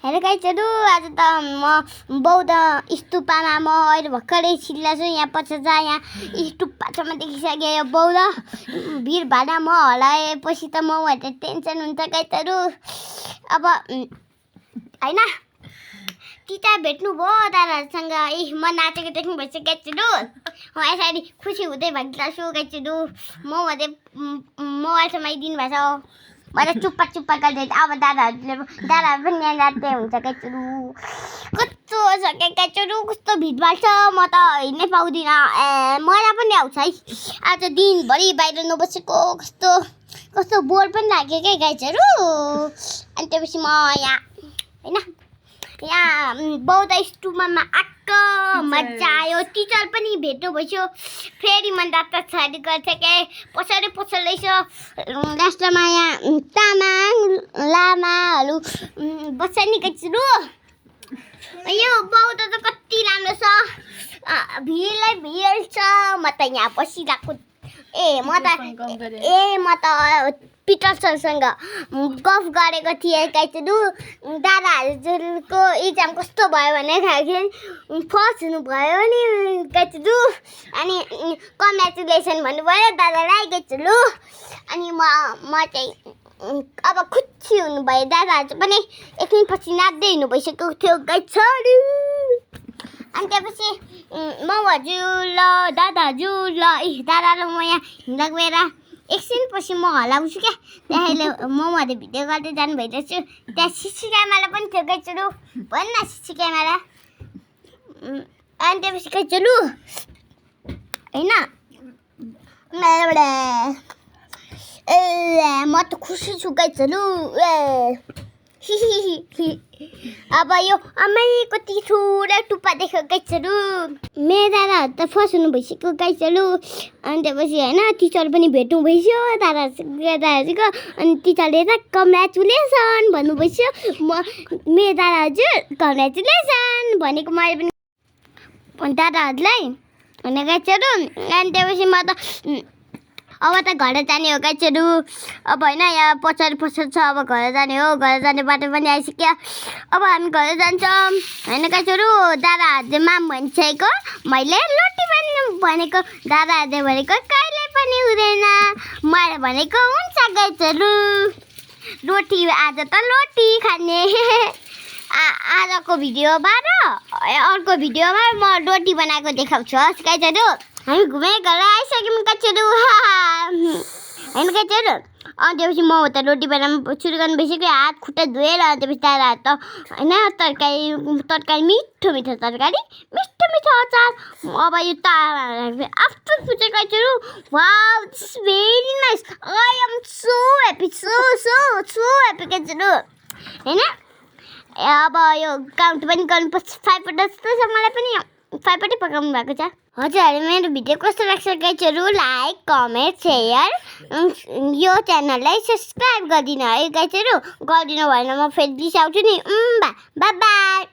Hello गाइजहरू, आज त म बौद्ध स्तूपमा म अहिले भर्खरै छिल्ला छु। यहाँ पछि यहाँ स्तूपसम्म देखिसकेँ। यो बौद्ध भिडभाड म हलाएपछि त म टेन्सन हुन्छ गाइजहरू। अब होइन टिचा भेट्नुभयो दादाहरूसँग। म नाचेको देख्नु भएछ गाइजहरू। म यसरी खुसी हुँदै भागिरहेको छु गाइजहरू। म भने मोबाइल समाइदिनु भएको छ। मैले चुप्पा गर्दै अब दादाहरू पनि यहाँ जाँदै हुन्छ गाइजहरू। कस्तो छ गाइजहरू, कस्तो भिडभाड छ। म त हिँड्नै पाउँदिनँ। मलाई पनि आउँछ है। आज दिनभरि बाहिर नबसेको कस्तो बोर पनि लाग्यो क्या गाइजहरू। अनि त्यसपछि म यहाँ होइन यहाँ बौद्ध स्तूपमा आएको मजा आयो। टिचर पनि भेट्नु भइसक्यो। फेरि मन रात छाडी गर्छ के पछाडि छ। लास्टमा यहाँ तामाङ लामाहरू बस्छ नि गाइजहरू। यो बौद्ध त कति राम्रो छ। भिडलाई भिड छ। म त यहाँ बसिरहेको। म त पिटर सरसँग गफ गरेको थिएँ गाइजहरू। दादाहरूको इक्जाम कस्तो भयो भने फर्स्ट हुनुभयो नि गाइजहरू। अनि कङ्ग्रेचुलेसन भन्नुभयो दादालाई गाइजहरू। अनि म चाहिँ अब खुसी हुनुभयो। दादाहरू पनि एकछिनपछि नाच्दै हिँड्नु भइसकेको थियो गाइजहरू। अनि त्यसपछि म हजुर ल दादा हजुर ल दादा र म यहाँ हिँड्दा गएर एकछिनपछि म हलाउँछु क्या। त्यहाँले मले भिडियो गर्दै जानु भइरहेको छु। त्यहाँ सिसी क्यामेरा पनि थियो गाइजहरू। भन् न सिसी क्यामेरा। अनि त्यसपछि गाइजहरू होइन म त खुसी छु गाइजहरू। अब यो आमै कति ठुलो टुप्पा देख्यो गाइजहरू। मेरो दादाहरू त फर्स्ट हुनु भइसक्यो गाइजहरू। अनि त्यसपछि होइन टिचर पनि भेट्नु भइसक्यो दादाहरूको। अनि टिचरले त कङ्ग्रेचुलेसन भन्नु भइसक्यो। मेरो दादा हजुर कङ्ग्रेचुलेसन भनेको मैले पनि दादाहरूलाई भने गाइजहरू। अनि त्यसपछि म त अब त घर जाने हो गाइजहरू। अब होइन यहाँ पछाडि छ। अब घर जाने हो। घर जाने बाटो पनि आइसक्यो। अब हामी घर जान्छौँ होइन गाइजहरू। दादाहरूले माम भनिसकेको। मैले रोटी पनि भनेको। दादाहरूले भनेको कहिले पनि हुँदैन। मैले भनेको हुन्छ गाइजहरू। रोटी आज त रोटी खाने। आजको भिडियोमा र अर्को भिडियोमा म रोटी बनाएको देखाउँछु हस् गाइजहरू। हामी घुमेर घर आइसक्यौँ गाइजहरू। होइन गाइजहरू। अनि त्यसपछि म त रोटी बनाउनु सुरु गर्नु भइसक्यो। हात खुट्टा धोएर। अनि त्यसपछि दादाहरू त होइन तरकारी मिठो तरकारी मिठो अचार। अब यो त आफ्टर फुड गाइजहरू। Wow this is very nice. I am so happy so happy गाइजहरू। होइन अब यो काउन्ट पनि गर्नुपर्छ। 5 वटा जस्तो छ। मलाई पनि 5 वटै पकाउनु भएको छ। हजुरहरू मेरो भिडियो कस्तो लाग्छ गाइजहरू लाइक कमेन्ट सेयर यो च्यानललाई सब्सक्राइब गरिदिनु है गाइजहरू। गरिदिनु भएन म फेरि रिसाउँछु नि। By by.